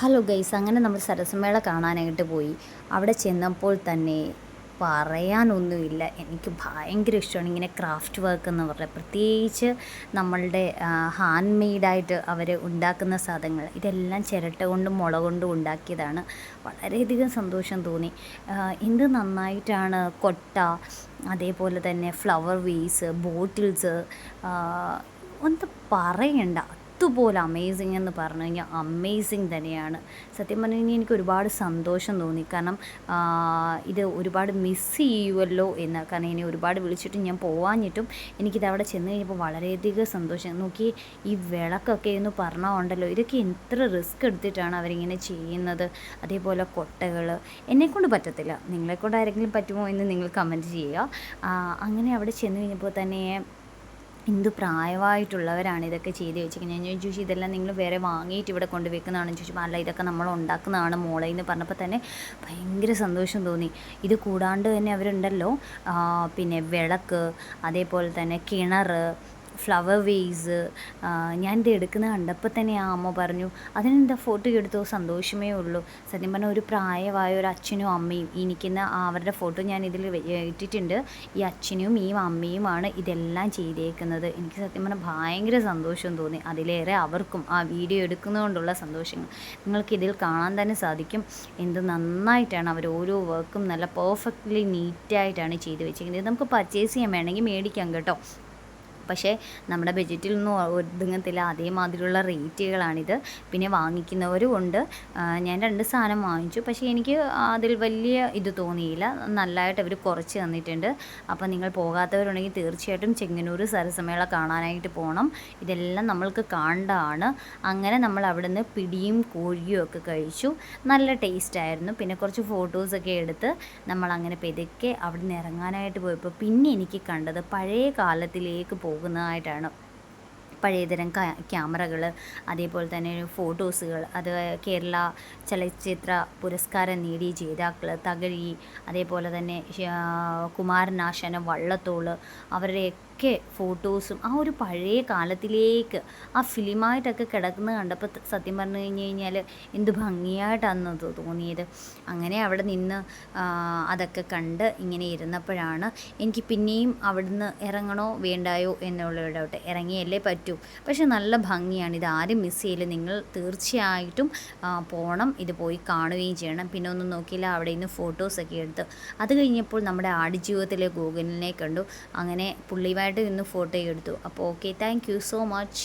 Hello guys, അങ്ങനെ നമ്മൾ സരസമേള കാണാനായിട്ട് പോയി. അവിടെ ചെന്നപ്പോൾ തന്നെ പറയാനൊന്നുമില്ല, എനിക്ക് ഭയങ്കര ഇഷ്ടമാണ് ഇങ്ങനെ ക്രാഫ്റ്റ് വർക്ക് എന്ന് പറഞ്ഞാൽ. പ്രത്യേകിച്ച് നമ്മളുടെ ഹാൻഡ് മെയ്ഡായിട്ട് അവർ ഉണ്ടാക്കുന്ന സാധനങ്ങൾ, ഇതെല്ലാം ചിരട്ട കൊണ്ടും മുള കൊണ്ടും ഉണ്ടാക്കിയതാണ്. വളരെയധികം സന്തോഷം തോന്നി. എന്ത് നന്നായിട്ടാണ് കൊട്ട, അതേപോലെ തന്നെ ഫ്ലവർ വേസ്, ബോട്ടിൽസ്, ഒന്നും പറയണ്ട, അതുപോലെ അമേസിങ് എന്ന് പറഞ്ഞു കഴിഞ്ഞാൽ അമേസിങ് തന്നെയാണ്. സത്യം പറഞ്ഞു കഴിഞ്ഞാൽ എനിക്ക് ഒരുപാട് സന്തോഷം തോന്നി. കാരണം ഇത് ഒരുപാട് മിസ് ചെയ്യുമല്ലോ എന്ന്. കാരണം ഇനി ഒരുപാട് വിളിച്ചിട്ടും ഞാൻ പോവാഞ്ഞിട്ടും എനിക്കിത് അവിടെ ചെന്ന് കഴിഞ്ഞപ്പോൾ വളരെയധികം സന്തോഷം. നോക്കി, ഈ വിളക്കൊക്കെ എന്ന് പറഞ്ഞാൽ ഉണ്ടല്ലോ, ഇതൊക്കെ എത്ര റിസ്ക് എടുത്തിട്ടാണ് അവരിങ്ങനെ ചെയ്യുന്നത്. അതേപോലെ കൊട്ടകൾ എന്നെക്കൊണ്ട് പറ്റത്തില്ല, നിങ്ങളെക്കൊണ്ട് ആരെങ്കിലും പറ്റുമോ എന്ന് നിങ്ങൾ കമൻറ്റ് ചെയ്യുക. അങ്ങനെ അവിടെ ചെന്ന് കഴിഞ്ഞപ്പോൾ തന്നെ എന്ത് പ്രായമായിട്ടുള്ളവരാണ് ഇതൊക്കെ ചെയ്ത് വെച്ചിരിക്കുന്നത്. ഞാൻ ചോദിച്ചു, ഇതെല്ലാം നിങ്ങൾ വേറെ വാങ്ങിയിട്ട് ഇവിടെ കൊണ്ട് വെക്കുന്നതാണെന്ന് ചോദിച്ചപ്പോൾ അല്ല, ഇതൊക്കെ നമ്മൾ ഉണ്ടാക്കുന്നതാണ് മോളെ എന്ന് പറഞ്ഞപ്പോൾ തന്നെ ഭയങ്കര സന്തോഷം തോന്നി. ഇത് കൂടാണ്ട് തന്നെ അവരുണ്ടല്ലോ, പിന്നെ വിളക്ക്, അതേപോലെ തന്നെ കിണർ, ഫ്ലവർ വേസ്. ഞാനിത് എടുക്കുന്നത് കണ്ടപ്പോൾ തന്നെ ആ അമ്മ പറഞ്ഞു, അതിനെന്താ ഫോട്ടോ എടുത്തോ, സന്തോഷമേ ഉള്ളൂ. സത്യം പറഞ്ഞാൽ ഒരു പ്രായമായ ഒരു അച്ഛനും അമ്മയും, ഈ നിൽക്കുന്ന അവരുടെ ഫോട്ടോ ഞാൻ ഇതിൽ ഇട്ടിട്ടുണ്ട്. ഈ അച്ഛനും ഈ അമ്മയുമാണ് ഇതെല്ലാം ചെയ്തേക്കുന്നത്. എനിക്ക് സത്യം പറഞ്ഞാൽ ഭയങ്കര സന്തോഷം തോന്നി. അതിലേറെ അവർക്കും ആ വീഡിയോ എടുക്കുന്നതുകൊണ്ടുള്ള സന്തോഷങ്ങൾ നിങ്ങൾക്കിതിൽ കാണാൻ തന്നെ സാധിക്കും. എന്ത് നന്നായിട്ടാണ് അവർ ഓരോ വർക്കും നല്ല പെർഫെക്റ്റ്ലി നീറ്റായിട്ടാണ് ചെയ്ത് വെച്ചിരിക്കുന്നത്. ഇത് നമുക്ക് പർച്ചേസ് ചെയ്യാൻ വേണമെങ്കിൽ മേടിക്കാം കേട്ടോ. പക്ഷേ നമ്മുടെ ബഡ്ജറ്റിലൊന്നും ഒതുങ്ങത്തില്ല, അതേമാതിരിയുള്ള റേറ്റുകളാണിത്. പിന്നെ വാങ്ങിക്കുന്നവരും ഉണ്ട്. ഞാൻ 2 സാധനം വാങ്ങിച്ചു, പക്ഷേ എനിക്ക് അതിൽ വലിയ ഇത് തോന്നിയില്ല. നല്ലതായിട്ട് അവർ കുറച്ച് തന്നിട്ടുണ്ട്. അപ്പോൾ നിങ്ങൾ പോകാത്തവരുണ്ടെങ്കിൽ തീർച്ചയായിട്ടും ചെങ്ങന്നൂർ സരസമേള കാണാനായിട്ട് പോകണം. ഇതെല്ലാം നമ്മൾക്ക് കാണേണ്ടതാണ്. അങ്ങനെ നമ്മൾ അവിടെ നിന്ന് പിടിയും കോഴിയും ഒക്കെ കഴിച്ചു. നല്ല ടേസ്റ്റായിരുന്നു. പിന്നെ കുറച്ച് ഫോട്ടോസൊക്കെ എടുത്ത് നമ്മളങ്ങനെ പെതുക്കെ അവിടെ നിന്ന് ഇറങ്ങാനായിട്ട് പോയപ്പോൾ പിന്നെ എനിക്ക് കണ്ടത് പഴയ കാലത്തിലേക്ക് പോകുന്നതായിട്ടാണ്. പഴയതരം ക്യാമറകൾ, അതേപോലെ തന്നെ ഫോട്ടോസുകൾ, അത് കേരള ചലച്ചിത്ര പുരസ്കാരം നേടിയ ജേതാക്കൾ, തകഴി, അതേപോലെ തന്നെ കുമാരനാശാന, വള്ളത്തോൾ, അവരുടെയൊക്കെ ഫോട്ടോസും ആ ഒരു പഴയ കാലത്തിലേക്ക് ആ ഫിലിമായിട്ടൊക്കെ കിടക്കുന്നത് കണ്ടപ്പോൾ സത്യം പറഞ്ഞു കഴിഞ്ഞ് കഴിഞ്ഞാൽ എന്ത് ഭംഗിയായിട്ടാണ് തോന്നിയത്. അങ്ങനെ അവിടെ നിന്ന് അതൊക്കെ കണ്ട് ഇങ്ങനെ ഇരുന്നപ്പോഴാണ് എനിക്ക് പിന്നെയും അവിടുന്ന് ഇറങ്ങണോ വേണ്ടായോ എന്നുള്ള ഡൗട്ട്. ഇറങ്ങിയല്ലേ പറ്റൂ. പക്ഷെ നല്ല ഭംഗിയാണ്, ഇത് ആരും മിസ് ചെയ്യില്ല. നിങ്ങൾ തീർച്ചയായിട്ടും പോകണം, ഇത് പോയി കാണുകയും ചെയ്യണം. പിന്നെ ഒന്നും നോക്കിയില്ല, അവിടെ നിന്ന് ഫോട്ടോസൊക്കെ എടുത്ത് അത് കഴിഞ്ഞപ്പോൾ നമ്മുടെ ആടുജീവിതത്തിലെ ഗൂഗലിനെ കണ്ടു. അങ്ങനെ പുള്ളിയുമായിട്ട് ഇന്ന് ഫോട്ടോ എടുത്തു. അപ്പോൾ okay, thank you so much.